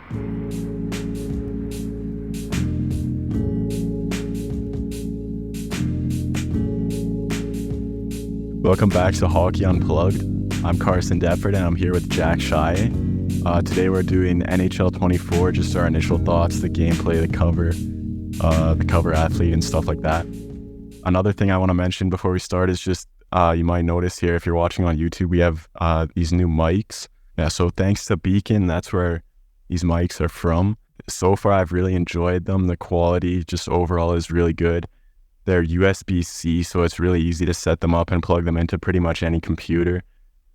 Welcome back to Hockey Unplugged. I'm Carson and I'm here with Jack Shy. Today we're doing NHL 24, just our initial thoughts, the gameplay, the cover athlete and stuff like that. Another thing I want to mention before we start is just, you might notice here if you're watching on YouTube, we have these new mics. Yeah, so thanks to Beacn, that's where these mics are from. So far, I've really enjoyed them. The quality just overall is really good. They're USB-C, so it's really easy to set them up and plug them into pretty much any computer.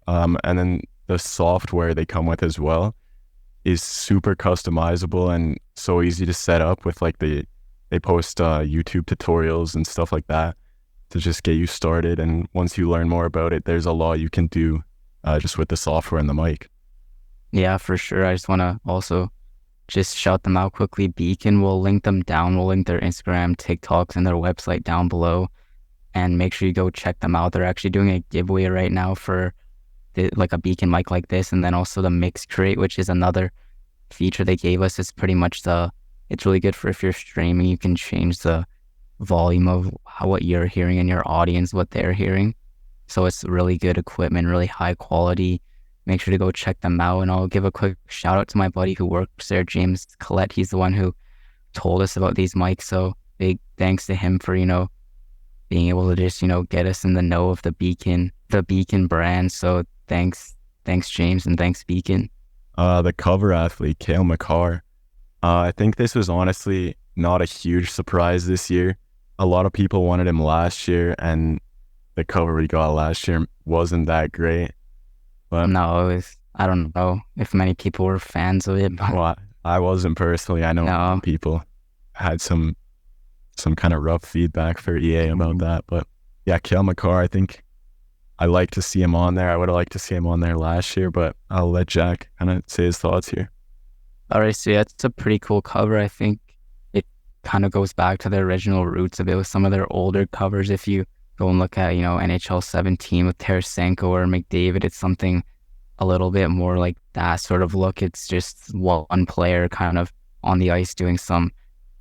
And then the software they come with as well is super customizable and so easy to set up with they post YouTube tutorials and stuff like that to just get you started. And once you learn more about it, there's a lot you can do just with the software and the mic. Yeah, for sure. I just want to also just shout them out quickly. Beacn, we'll link them down. We'll link their Instagram, TikToks, and their website down below. And make sure you go check them out. They're actually doing a giveaway right now for like a Beacn mic like this. And then also the Mix Create, which is another feature they gave us. It's pretty much it's really good for if you're streaming, you can change the volume of what you're hearing and your audience, what they're hearing. So it's really good equipment, really high quality. Make sure to go check them out. And I'll give a quick shout out to my buddy who works there, James Collette. He's the one who told us about these mics. So big thanks to him for, being able to just, get us in the know of the Beacn brand. So thanks James, and thanks Beacn. The cover athlete, Makar. I think this was honestly not a huge surprise this year. A lot of people wanted him last year, and the cover we got last year wasn't that great. But no, I don't know if many people were fans of it. But well, I wasn't personally. I know people had some kind of rough feedback for EA about that. But yeah, Makar, I think I like to see him on there. I would have liked to see him on there last year, but I'll let Jack kind of say his thoughts here. All right, so yeah, it's a pretty cool cover. I think it kind of goes back to the original roots of it with some of their older covers. If you go and look at, NHL 17 with Tarasenko or McDavid, it's something a little bit more like that sort of look. It's just one player kind of on the ice doing some,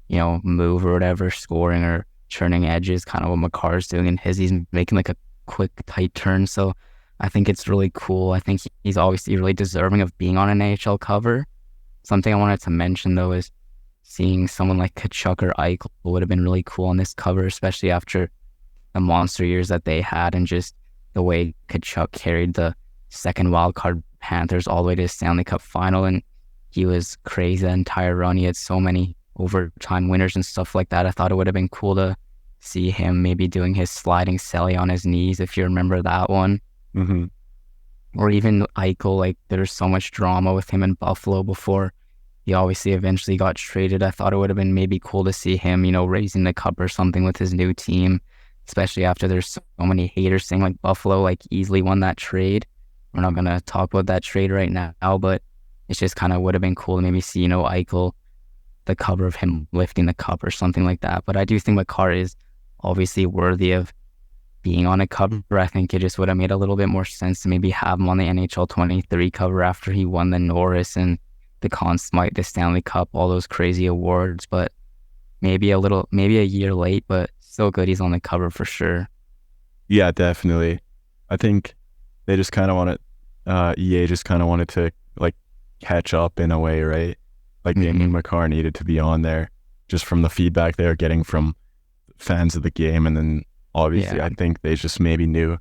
move or whatever, scoring or churning edges, kind of what Makar's doing in his. He's making like a quick, tight turn. So I think it's really cool. I think he's obviously really deserving of being on an NHL cover. Something I wanted to mention, though, is seeing someone like Tkachuk or Eichel would have been really cool on this cover, especially after the monster years that they had and just the way Tkachuk carried the second wildcard Panthers all the way to the Stanley Cup final. And he was crazy the entire run. He had so many overtime winners and stuff like that. I thought it would have been cool to see him maybe doing his sliding celly on his knees, if you remember that one. Mm-hmm. Or even Eichel, like there's so much drama with him in Buffalo before he obviously eventually got traded. I thought it would have been maybe cool to see him, raising the cup or something with his new team, especially after there's so many haters saying like Buffalo easily won that trade. We're not going to talk about that trade right now, but it's just kind of would have been cool to maybe see, Eichel, the cover of him lifting the cup or something like that. But I do think Makar is obviously worthy of being on a cover. I think it just would have made a little bit more sense to maybe have him on the NHL 23 cover after he won the Norris and the Conn Smythe, the Stanley Cup, all those crazy awards. But maybe a year late, but still good he's on the cover for sure. Yeah, definitely. I think they just kind of EA just kind of wanted to catch up in a way, right? Maybe Makar needed to be on there just from the feedback they were getting from fans of the game. And then obviously I think they just maybe knew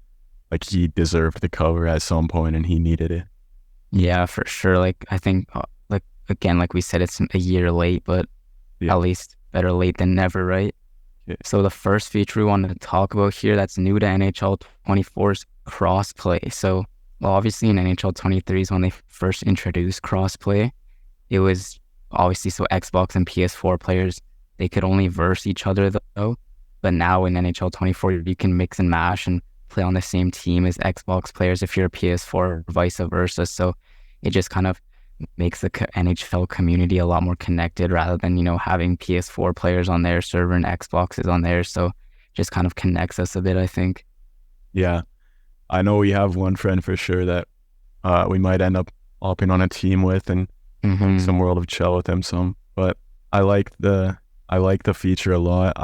he deserved the cover at some point and he needed it. Yeah, for sure. I think again, like we said, it's a year late, but at least better late than never, right? Yeah. So the first feature we wanted to talk about here that's new to NHL 24's crossplay. So obviously in NHL 23 is when they first introduced crossplay. It was obviously so Xbox and PS4 players, they could only verse each other though. But now in NHL 24, you can mix and mash and play on the same team as Xbox players if you're a PS4 or vice versa. So it just kind of makes the NHL community a lot more connected rather than, having PS4 players on their server and Xboxes on there. So just kind of connects us a bit, I think. Yeah. I know we have one friend for sure that we might end up hopping on a team with, and Mm-hmm. some World of Chel with him some. But I like the I like the feature a lot.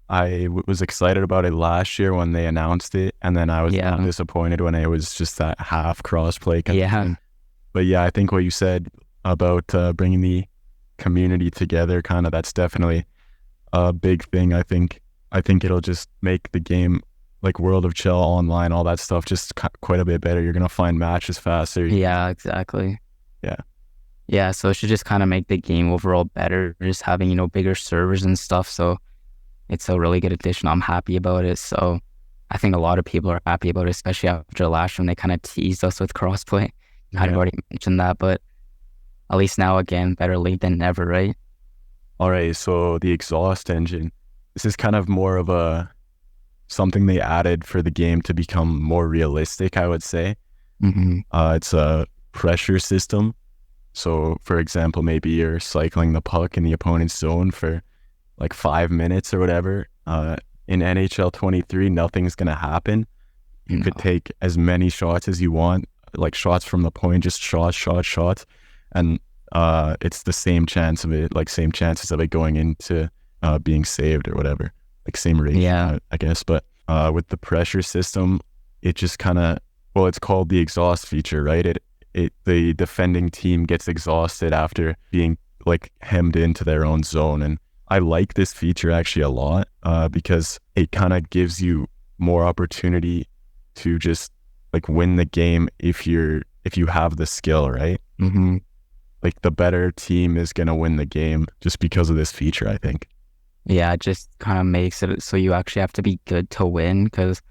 Was excited about it last year when they announced it, and then I was Yeah. disappointed when it was just that half crossplay kind of Yeah. thing. But yeah, I think what you said about bringing the community together, kind of, that's definitely a big thing. I think it'll just make the game, like World of Chel online, all that stuff, just quite a bit better. You're gonna find matches faster. Yeah, exactly. Yeah. Yeah, so it should just kind of make the game overall better, just having, bigger servers and stuff. So it's a really good addition. I'm happy about it. So I think a lot of people are happy about it, especially after last year when they kind of teased us with crossplay. Kind of Yeah. already mentioned that, but at least now, again, better late than never, right? All right. So the exhaust engine. This is kind of more of a something they added for the game to become more realistic, I would say. Mm-hmm. It's a pressure system. So, for example, maybe you're cycling the puck in the opponent's zone for like 5 minutes or whatever. In NHL 23, nothing's going to happen. You could No. take as many shots as you want, like shots from the point, just shots. And it's the same chance of it, like same chances of it going into being saved or whatever, like same Yeah. ratio, I guess. But with the pressure system, it just kind of, well, it's called the exhaust feature, right? The defending team gets exhausted after being like hemmed into their own zone. And I like this feature actually a lot because it kind of gives you more opportunity to just like win the game if you have the skill, right? Mm-hmm. Like the better team is gonna win the game just because of this feature, I think. Yeah, it just kind of makes it so you actually have to be good to win because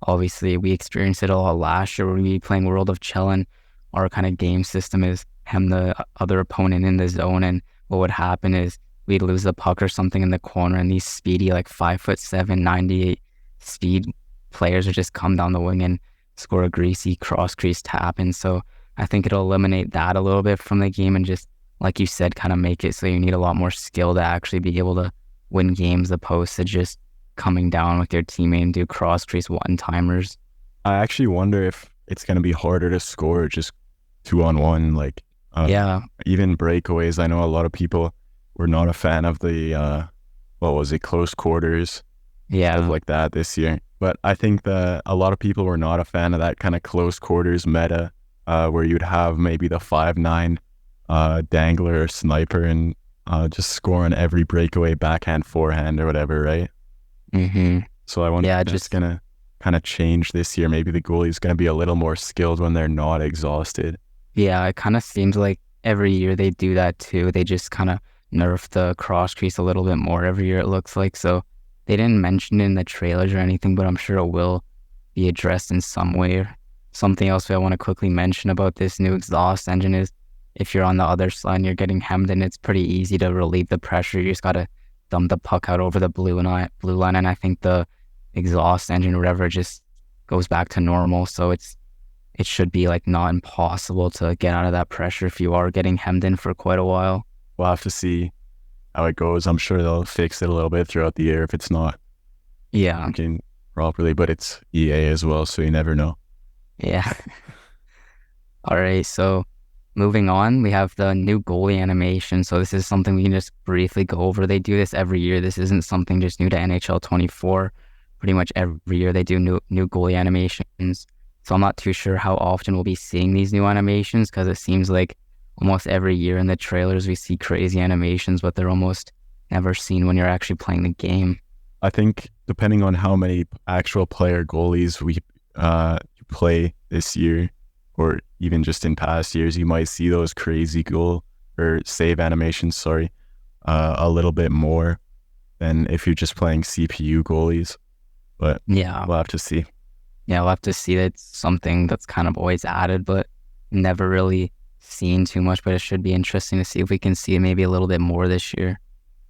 obviously we experienced it a lot last year when we were playing World of Chel and our kind of game system is hem the other opponent in the zone, and what would happen is we'd lose the puck or something in the corner and these speedy like 5'7", 98 speed players would just come down the wing and score a greasy cross crease tap. And so I think it'll eliminate that a little bit from the game and just, like you said, kind of make it so you need a lot more skill to actually be able to win games opposed to just coming down with your teammate and do cross crease one timers. I actually wonder if it's gonna be harder to score just 2-on-1, like Yeah. even breakaways. I know a lot of people were not a fan of the what was it, close quarters, stuff Yeah. like that this year. But I think that a lot of people were not a fan of that kind of close quarters meta, where you'd have maybe the 5'9" dangler or sniper and just scoring every breakaway, backhand, forehand, or whatever, right? Mm-hmm. So I wonder Yeah, if that's gonna kind of change this year. Maybe the goalie's gonna be a little more skilled when they're not exhausted. yeah, it kind of seems like every year they do that too. They just kind of nerf the cross crease a little bit more every year, it looks like. So they didn't mention it in the trailers or anything, but I'm sure it will be addressed in some way. Something else I want to quickly mention about this new exhaust engine is if you're on the other side and you're getting hemmed in, it's pretty easy to relieve the pressure. You just got to dump the puck out over the blue line, and I think the exhaust engine or whatever just goes back to normal. So it should be like not impossible to get out of that pressure if you are getting hemmed in for quite a while. We'll have to see how it goes. I'm sure they'll fix it a little bit throughout the year if it's not Yeah. working properly, but it's EA as well, so you never know. Yeah. All right. So moving on, we have the new goalie animation. So this is something we can just briefly go over. They do this every year. This isn't something just new to NHL 24. Pretty much every year they do new goalie animations. So I'm not too sure how often we'll be seeing these new animations because it seems like almost every year in the trailers we see crazy animations, but they're almost never seen when you're actually playing the game. I think depending on how many actual player goalies we play this year, or even just in past years, you might see those crazy goal or save animations, a little bit more than if you're just playing CPU goalies. But Yeah. we'll have to see. Yeah, we'll have to see. That's something that's kind of always added, but never really seen too much. But it should be interesting to see if we can see maybe a little bit more this year.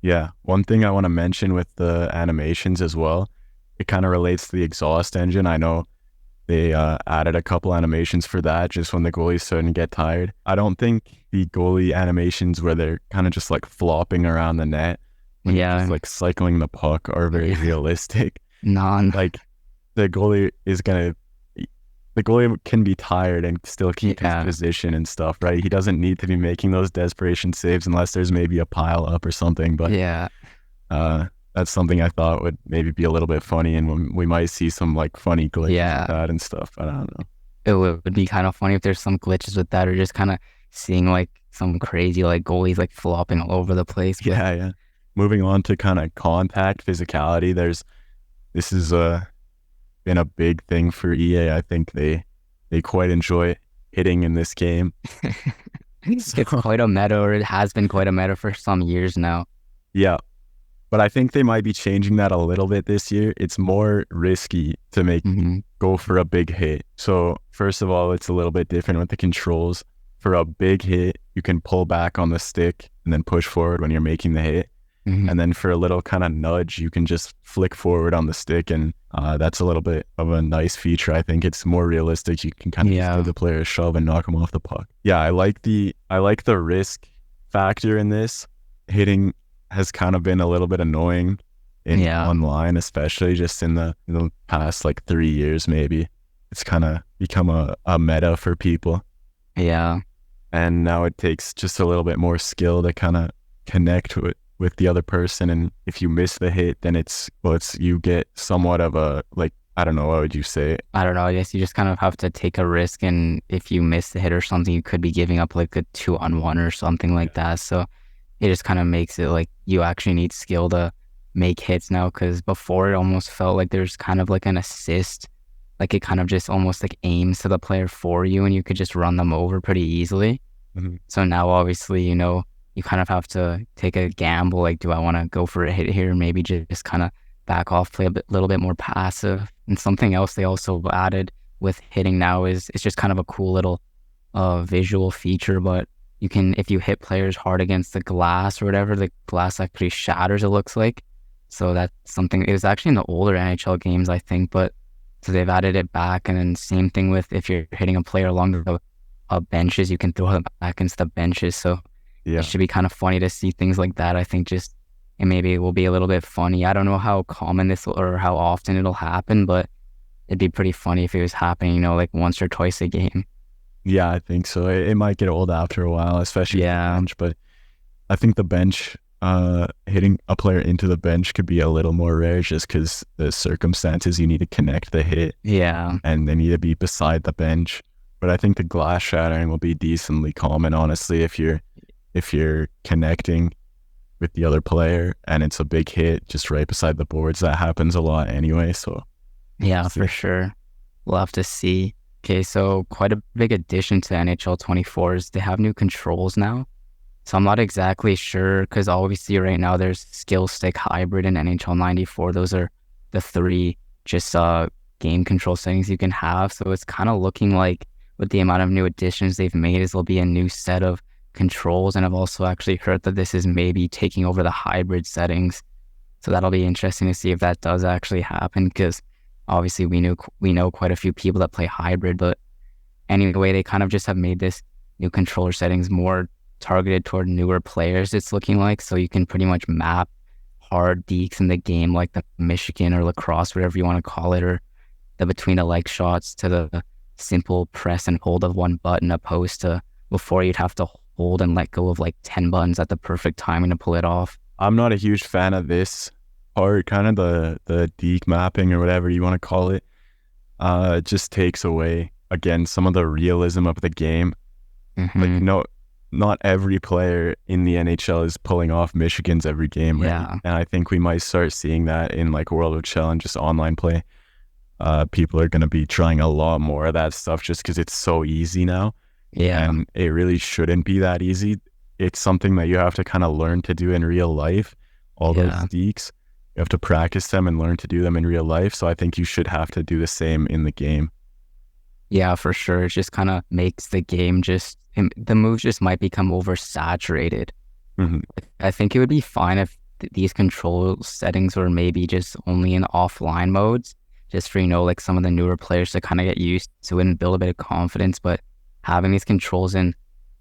Yeah. One thing I want to mention with the animations as well, it kind of relates to the exhaust engine. I know they added a couple animations for that just when the goalie's starting to get tired. I don't think the goalie animations where they're kind of just like flopping around the net when you're Yeah. just like cycling the puck are very realistic. Non. Like the goalie is gonna the goalie can be tired and still keep his Yeah, position and stuff, right? He doesn't need to be making those desperation saves unless there's maybe a pile up or something. But yeah, uh, that's something I thought would maybe be a little bit funny, and we might see some like funny glitches with yeah. that and stuff. But I don't know. It would be kind of funny if there's some glitches with that, or just kind of seeing like some crazy like goalies like flopping all over the place. But Yeah, yeah. Moving on to kind of contact physicality, this has been a big thing for EA. I think they quite enjoy hitting in this game. it's So quite a meta, or it has been quite a meta for some years now. yeah, but I think they might be changing that a little bit this year. It's more risky to Hmm. go for a big hit. So first of all, it's a little bit different with the controls. For a big hit, you can pull back on the stick and then push forward when you're making the hit. Hmm. And then for a little kind of nudge, you can just flick forward on the stick. And that's a little bit of a nice feature. I think it's more realistic. You can kind of just give Yeah, the player a shove and knock him off the puck. Yeah, I like the risk factor in this. Hitting has kind of been a little bit annoying in yeah, online, especially just in the past like 3 years, maybe. It's kind of become a meta for people. yeah. And now it takes just a little bit more skill to kind of connect with the other person. And if you miss the hit, then it's you get somewhat of a like, I don't know, what would you say? I don't know. I guess you just kind of have to take a risk, and if you miss the hit or something, you could be giving up like a 2-on-1 or something like that. So it just kind of makes it like you actually need skill to make hits now. Because before it almost felt like there's kind of like an assist, like it kind of just almost like aims to the player for you, and you could just run them over pretty easily. Mhm. So now, obviously, you kind of have to take a gamble. Like, do I want to go for a hit here? Maybe just kind of back off, play little bit more passive. And something else they also added with hitting now is it's just kind of a cool little visual feature. But you can, if you hit players hard against the glass or whatever, the glass actually shatters, it looks like. So that's something, it was actually in the older NHL games, I think, but so they've added it back. And then same thing with if you're hitting a player along the benches, you can throw them back into the benches. So it Yeah. should be kind of funny to see things like that. I think just, and maybe it will be a little bit funny. I don't know how common or how often it'll happen, but it'd be pretty funny if it was happening, like once or twice a game. Yeah, I think so. It might get old after a while, especially with the Yeah. bench, but I think the bench, hitting a player into the bench could be a little more rare just because the circumstances you need to connect the hit Yeah. and they need to be beside the bench. But I think the glass shattering will be decently common, honestly, if you're connecting with the other player and it's a big hit just right beside the boards. That happens a lot anyway. So Yeah, for sure. We'll have to see. Okay, so quite a big addition to NHL 24 is they have new controls now. So I'm not exactly sure because obviously right now there's skill stick hybrid and NHL 94. Those are the three just game control settings you can have. So it's kind of looking like with the amount of new additions they've made is there'll be a new set of controls. And I've also actually heard that this is maybe taking over the hybrid settings. So that'll be interesting to see if that does actually happen because obviously we know quite a few people that play hybrid, but anyway, they kind of just have made this new controller settings more targeted toward newer players, it's looking like. So you can pretty much map hard deeks in the game, like the Michigan or lacrosse, whatever you want to call it, or the between the leg shots to the simple press and hold of one button, opposed to before you'd have to hold and let go of like 10 buttons at the perfect timing to pull it off. I'm not a huge fan of this part, kind of the deke mapping or whatever you want to call it. It just takes away again some of the realism of the game. Like Hmm. not every player in the NHL is pulling off Michigans every game, right? Yeah. And I think we might start seeing that in like World of Chel and just online play. People are going to be trying a lot more of that stuff just because it's so easy now. Yeah. And it really shouldn't be that easy. It's something that you have to kind of learn to do in real life. All those Yeah. deeks, you have to practice them and learn to do them in real life. So I think you should have to do the same in the game. Yeah, for sure. It just kind of makes the game the moves just might become oversaturated. Hmm. I think it would be fine if these control settings were maybe just only in offline modes, just for, like some of the newer players to kind of get used to it and build a bit of confidence. But having these controls in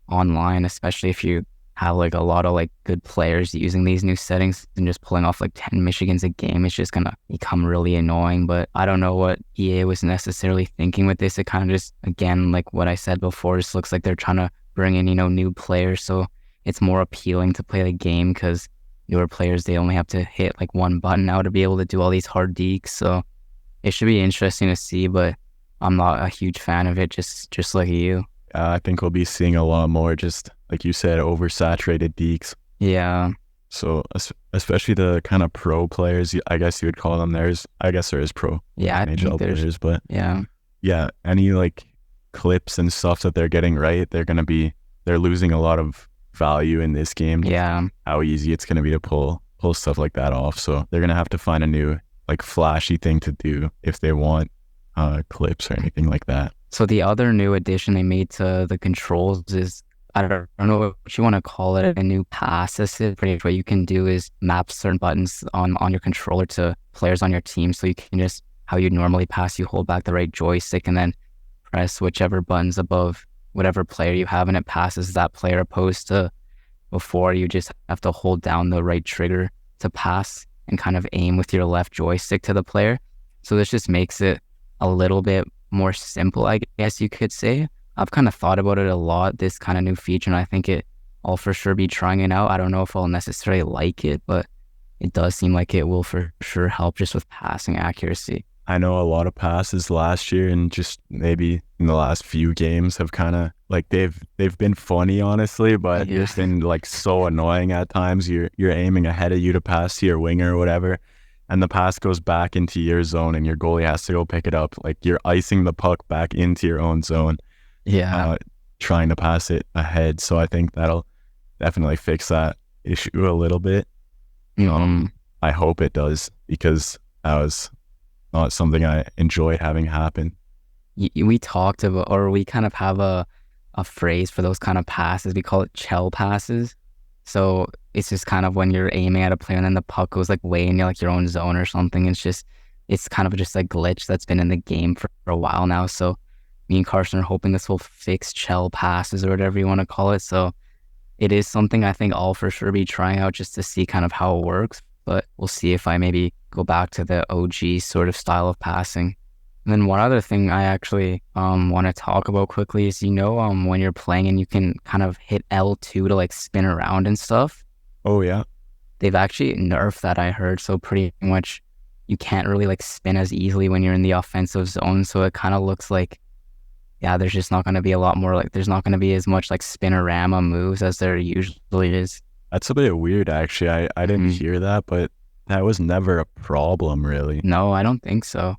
online, especially if you have like a lot of like good players using these new settings and just pulling off like 10 Michigans a game, it's just gonna become really annoying. But I don't know what EA was necessarily thinking with this. It kind of just, again, like what I said before, just looks like they're trying to bring in, new players. So it's more appealing to play the game because newer players, they only have to hit like one button now to be able to do all these hard dekes. So it should be interesting to see, but I'm not a huge fan of it, just like you. I think we'll be seeing a lot more, just like you said, oversaturated deeks. Yeah. So especially the kind of pro players, I guess you would call them. I guess there is pro Yeah, I NHL think there's, players, but yeah, any like clips and stuff that they're getting right, they're losing a lot of value in this game. Yeah. How easy it's gonna be to pull stuff like that off. So they're gonna have to find a new like flashy thing to do if they want clips or anything like that. So the other new addition they made to the controls is, I don't know what you want to call it, a new pass assist. Pretty much what you can do is map certain buttons on your controller to players on your team. So you can just, how you normally pass, you hold back the right joystick and then press whichever buttons above whatever player you have, and it passes that player, opposed to before you just have to hold down the right trigger to pass and kind of aim with your left joystick to the player. So this just makes it a little bit more simple, I guess you could say. I've kind of thought about it a lot, this kind of new feature, and I think I'll for sure be trying it out. I don't know if I'll necessarily like it, but it does seem like it will for sure help just with passing accuracy. I know a lot of passes last year and just maybe in the last few games have kind of like they've been funny, honestly, but it's been like so annoying at times. You're aiming ahead of you to pass to your winger or whatever, and the pass goes back into your zone and your goalie has to go pick it up. Like you're icing the puck back into your own zone. Yeah. Trying to pass it ahead. So I think that'll definitely fix that issue a little bit. I hope it does, because that was not something I enjoyed having happen. We talked about, or we kind of have a phrase for those kind of passes. We call it Chel passes. So it's just kind of when you're aiming at a player and then the puck goes like way in like your own zone or something. It's kind of just a glitch that's been in the game for a while now. So me and Carson are hoping this will fix Chel passes or whatever you want to call it. So it is something I think I'll for sure be trying out just to see kind of how it works. But we'll see if I maybe go back to the OG sort of style of passing. And then one other thing I actually want to talk about quickly is, when you're playing and you can kind of hit L2 to like spin around and stuff. Oh, yeah. They've actually nerfed that, I heard. So pretty much you can't really like spin as easily when you're in the offensive zone. So it kind of looks like, there's just not going to be a lot more, like there's not going to be as much like spinorama moves as there usually is. That's a bit weird, actually. I didn't hear that, but that was never a problem, really. No, I don't think so.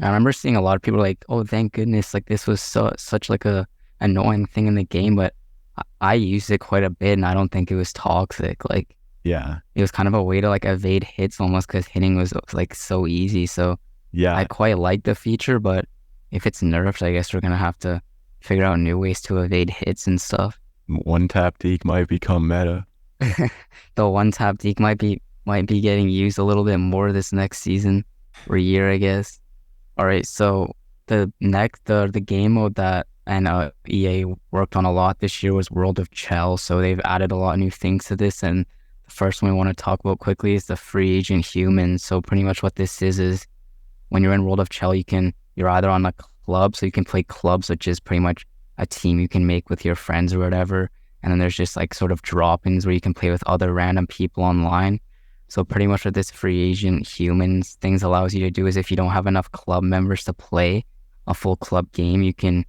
I remember seeing a lot of people like, oh, thank goodness, like this was such like a annoying thing in the game, but I used it quite a bit and I don't think it was toxic. Like, yeah, it was kind of a way to like evade hits almost, because hitting was like so easy. So yeah, I quite like the feature, but if it's nerfed, I guess we're going to have to figure out new ways to evade hits and stuff. One tap deke might become meta. The one tap deke might be getting used a little bit more this next season or year, I guess. All right, so the game mode that EA worked on a lot this year was World of Chel. So they've added a lot of new things to this, and the first one we want to talk about quickly is the free agent human. So pretty much what this is when you're in World of Chel, you're either on a club, so you can play clubs, which is pretty much a team you can make with your friends or whatever. And then there's just like sort of drop-ins where you can play with other random people online. So pretty much what this free agent humans things allows you to do is, if you don't have enough club members to play a full club game, you can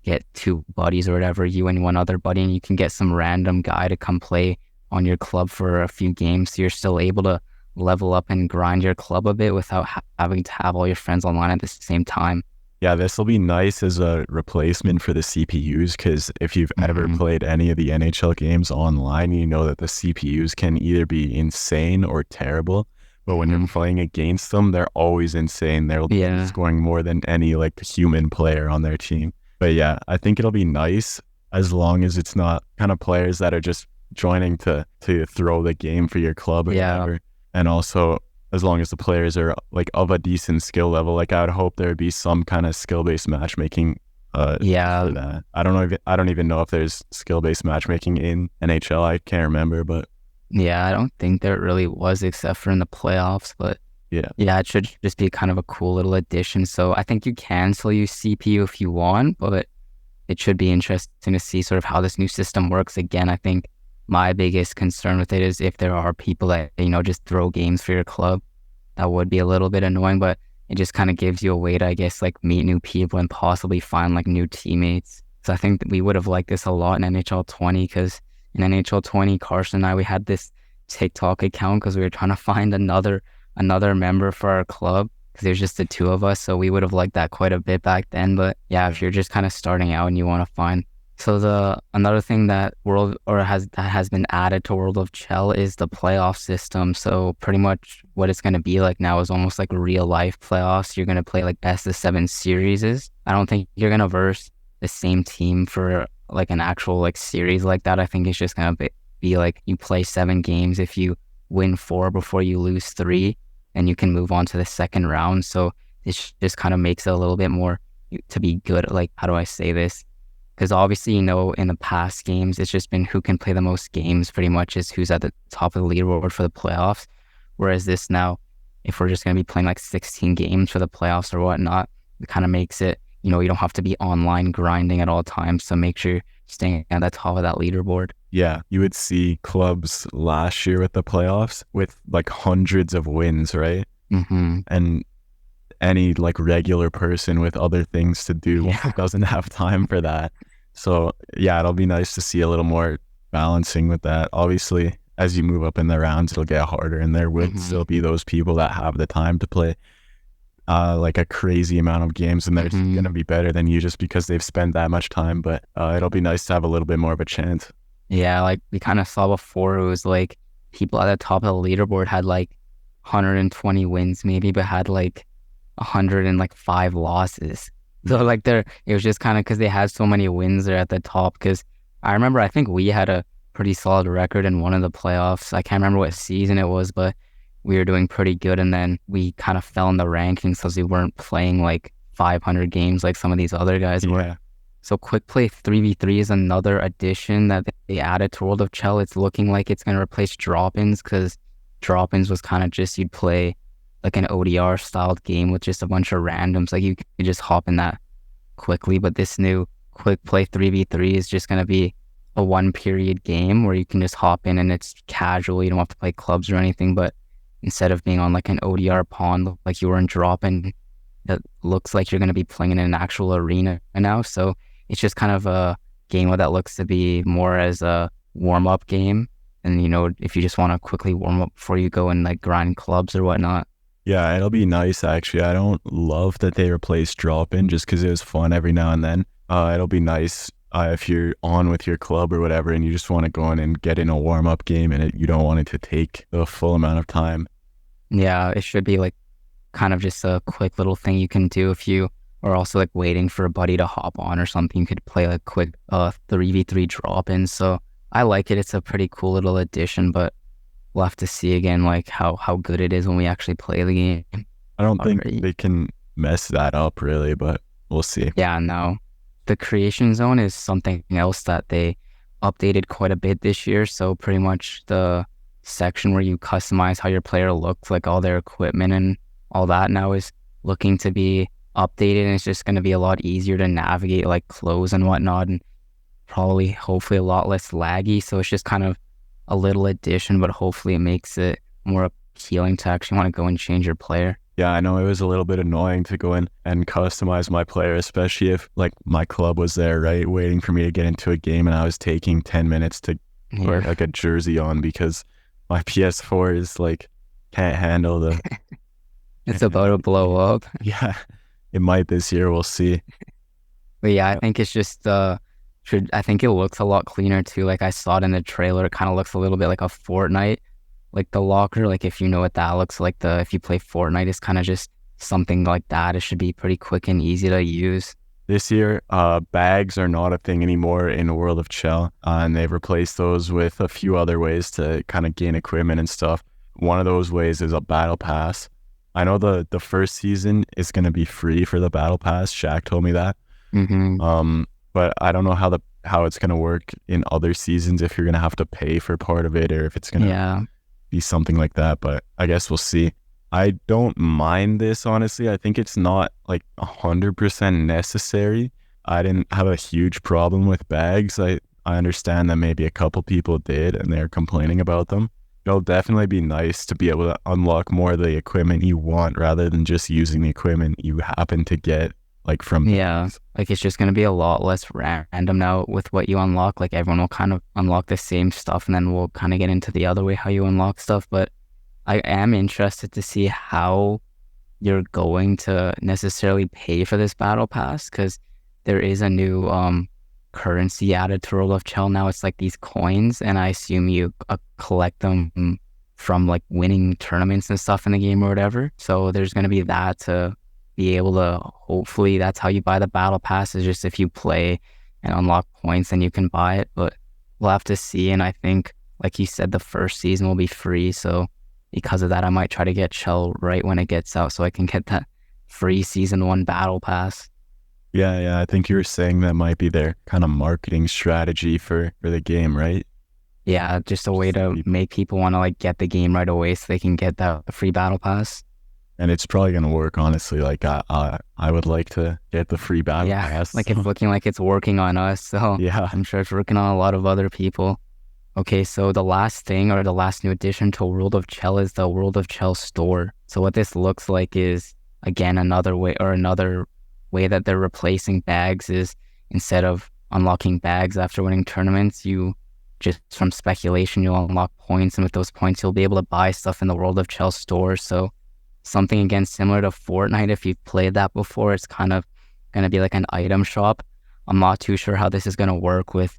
get two buddies or whatever, you and one other buddy, and you can get some random guy to come play on your club for a few games. So you're still able to level up and grind your club a bit without having to have all your friends online at the same time. Yeah, this will be nice as a replacement for the CPUs, because if you've ever played any of the NHL games online, you know that the CPUs can either be insane or terrible. But when you're playing against them, they're always insane. They'll be scoring more than any like human player on their team. But yeah, I think it'll be nice as long as it's not kind of players that are just joining to throw the game for your club or whatever. And also, as long as the players are like of a decent skill level, like I would hope there would be some kind of skill-based matchmaking Yeah, for that. I don't even know if there's skill-based matchmaking in NHL. I can't remember, but yeah, I don't think there really was except for in the playoffs, but yeah. yeah, it should just be kind of a cool little addition. So I think you can still use CPU if you want, but it should be interesting to see sort of how this new system works. Again, I think my biggest concern with it is if there are people that, just throw games for your club, that would be a little bit annoying, but it just kind of gives you a way to, I guess, like meet new people and possibly find like new teammates. So I think that we would have liked this a lot in NHL 20 because in NHL 20, Carson and I, we had this TikTok account because we were trying to find another member for our club because there's just the two of us. So we would have liked that quite a bit back then. But yeah, if you're just kind of starting out and you want to find. So the another thing that has been added to World of Chel is the playoff system. So pretty much what it's going to be like now is almost like real life playoffs. You're going to play like best of seven series. I don't think you're going to verse the same team for like an actual like series like that. I think it's just going to be like you play 7 games. If you win 4 before you lose 3, and you can move on to the second round. So it just kind of makes it a little bit more to be good. Like, how do I say this? Because obviously, in the past games, it's just been who can play the most games pretty much is who's at the top of the leaderboard for the playoffs. Whereas this now, if we're just going to be playing like 16 games for the playoffs or whatnot, it kind of makes it, you don't have to be online grinding at all times. So make sure you're staying at the top of that leaderboard. Yeah, you would see clubs last year with the playoffs with like hundreds of wins, right? Mm-hmm. And any like regular person with other things to do doesn't have time for that. So yeah, it'll be nice to see a little more balancing with that. Obviously, as you move up in the rounds, it'll get harder, and there would still be those people that have the time to play like a crazy amount of games, and they're going to be better than you just because they've spent that much time. But it'll be nice to have a little bit more of a chance. Yeah, like we kind of saw before, it was like people at the top of the leaderboard had like 120 wins maybe, but had like 105 losses. So like it was just kind of because they had so many wins there at the top. Because I remember, I think we had a pretty solid record in one of the playoffs. I can't remember what season it was, but we were doing pretty good. And then we kind of fell in the rankings because we weren't playing like 500 games like some of these other guys were. So quick play 3v3 is another addition that they added to World of Chel. It's looking like it's going to replace drop-ins because drop-ins was kind of just you'd play like an ODR styled game with just a bunch of randoms. Like you could just hop in that quickly. But this new quick play 3v3 is just going to be a 1-period game where you can just hop in and it's casual. You don't have to play clubs or anything. But instead of being on like an ODR pond like you were in drop-in, it looks like you're going to be playing in an actual arena now. So it's just kind of a game that looks to be more as a warm-up game. And, if you just want to quickly warm up before you go and like grind clubs or whatnot. Yeah, it'll be nice actually. I don't love that they replaced drop-in just because it was fun every now and then. It'll be nice if you're on with your club or whatever and you just want to go in and get in a warm-up game and you don't want it to take the full amount of time. Yeah, it should be like kind of just a quick little thing you can do if you are also like waiting for a buddy to hop on or something. You could play like quick 3v3 drop-in. So I like it. It's a pretty cool little addition, but we'll have to see again like how good it is when we actually play the game. I don't think they can mess that up really, but we'll see. Yeah, no. The creation zone is something else that they updated quite a bit this year. So pretty much the section where you customize how your player looks, like all their equipment and all that now is looking to be updated, and it's just going to be a lot easier to navigate like clothes and whatnot, and probably hopefully a lot less laggy. So it's just kind of a little addition, but hopefully it makes it more appealing to actually want to go and change your player. Yeah, I know it was a little bit annoying to go in and customize my player, especially if like my club was there, right, waiting for me to get into a game and I was taking 10 minutes to put like a jersey on because my PS4 is like can't handle the it's about to blow up. Yeah, it might this year, we'll see. But yeah, I think it's just I think it looks a lot cleaner too. Like I saw it in the trailer, it kind of looks a little bit like a Fortnite, like the locker. Like if you know what that looks like, if you play Fortnite, it's kind of just something like that. It should be pretty quick and easy to use. This year, bags are not a thing anymore in World of Chel, and they've replaced those with a few other ways to kind of gain equipment and stuff. One of those ways is a battle pass. I know the first season is going to be free for the battle pass. Shaq told me that. Mm-hmm. But I don't know how it's gonna work in other seasons, if you're gonna have to pay for part of it or if it's gonna Yeah. be something like that. But I guess we'll see. I don't mind this, honestly. I think it's not like 100% necessary. I didn't have a huge problem with bags. I understand that maybe a couple people did and they're complaining about them. It'll definitely be nice to be able to unlock more of the equipment you want rather than just using the equipment you happen to get like from Yeah. bags. Like it's just going to be a lot less random now with what you unlock. Like everyone will kind of unlock the same stuff and then we'll kind of get into the other way how you unlock stuff. But I am interested to see how you're going to necessarily pay for this battle pass because there is a new currency added to World of Chel now. It's like these coins, and I assume you collect them from like winning tournaments and stuff in the game or whatever. So there's going to be that to be able to, hopefully that's how you buy the battle pass, is just if you play and unlock points then you can buy it. But we'll have to see. And I think, like you said, the first season will be free. So because of that, I might try to get Chel right when it gets out so I can get that free season 1 battle pass. Yeah, I think you were saying that might be their kind of marketing strategy for the game, right? Yeah, just a way Just to people. make people want to like get the game right away so they can get that free battle pass. And it's probably gonna work, honestly. Like I would like to get the free battle Yeah, pass. like it's So, looking like it's working on us. So yeah, I'm sure it's working on a lot of other people. Okay, so the last thing or the last new addition to World of Chel is the World of Chel store. So what this looks like is, again, another way that they're replacing bags is, instead of unlocking bags after winning tournaments, you just, from speculation, you'll unlock points, and with those points you'll be able to buy stuff in the World of Chel store. So something again similar to Fortnite. If you've played that before, it's kind of going to be like an item shop. I'm not too sure how this is going to work with,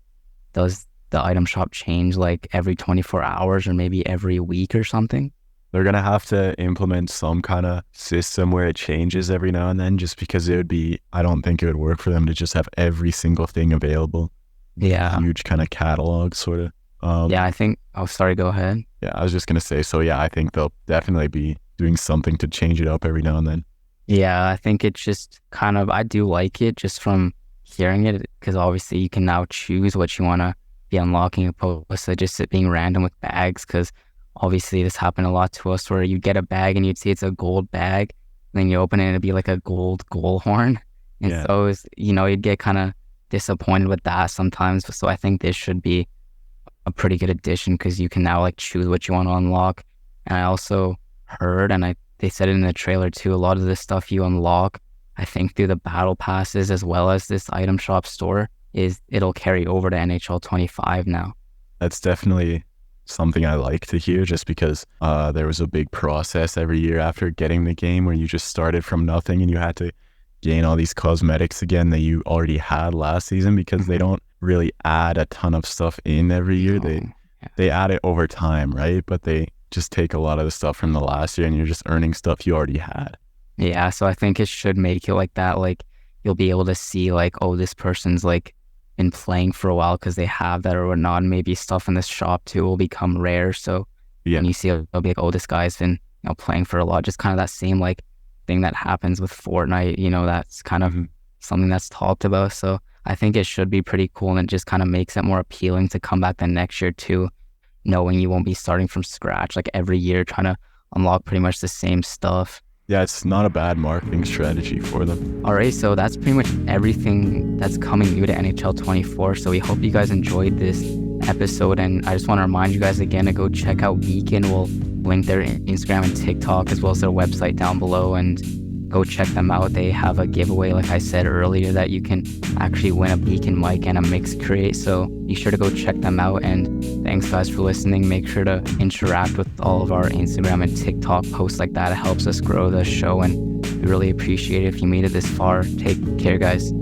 does the item shop change like every 24 hours or maybe every week or something? they're gonna have to implement some kind of system where it changes every now and then, just because it would be. I don't think it would work for them to just have every single thing available. Yeah. Huge kind of catalog, sort of. Yeah, I think, oh, sorry, go ahead. Yeah, I was just gonna say. So yeah, I think they'll definitely be doing something to change it up every now and then. Yeah, I think it's just kind of, I do like it just from hearing it because obviously you can now choose what you want to be unlocking opposed to just it being random with bags, because obviously this happened a lot to us where you get a bag and you'd see it's a gold bag, then you open it and it'd be like a gold goal horn. And Yeah. so, you'd get kind of disappointed with that sometimes. So I think this should be a pretty good addition because you can now like choose what you want to unlock. And I also heard, and they said it in the trailer too, a lot of the stuff you unlock, I think through the battle passes as well as this item shop store, it'll carry over to NHL 25 now. That's definitely something I like to hear, just because there was a big process every year after getting the game where you just started from nothing and you had to gain all these cosmetics again that you already had last season, because they don't really add a ton of stuff in every year. Oh, yeah. They add it over time, right? But they just take a lot of the stuff from the last year and you're just earning stuff you already had. Yeah, so I think it should make it like that. Like you'll be able to see like, oh, this person's like been playing for a while because they have that or whatnot. And maybe stuff in this shop too will become rare. So Yeah. when you see it, it'll be like, oh, this guy's been playing for a lot. Just kind of that same like thing that happens with Fortnite. That's kind of something that's talked about. So I think it should be pretty cool, and it just kind of makes it more appealing to come back the next year too, knowing you won't be starting from scratch like every year trying to unlock pretty much the same stuff. Yeah, it's not a bad marketing strategy for them. All right, so that's pretty much everything that's coming new to NHL 24. So we hope you guys enjoyed this episode, and I just want to remind you guys again to go check out Beacn. We'll link their Instagram and TikTok as well as their website down below, and go check them out. They have a giveaway, like I said earlier, that you can actually win a Beacn mic and a mix crate. So be sure to go check them out. And thanks guys for listening. Make sure to interact with all of our Instagram and TikTok posts like that. It helps us grow the show, and we really appreciate it if you made it this far. Take care, guys.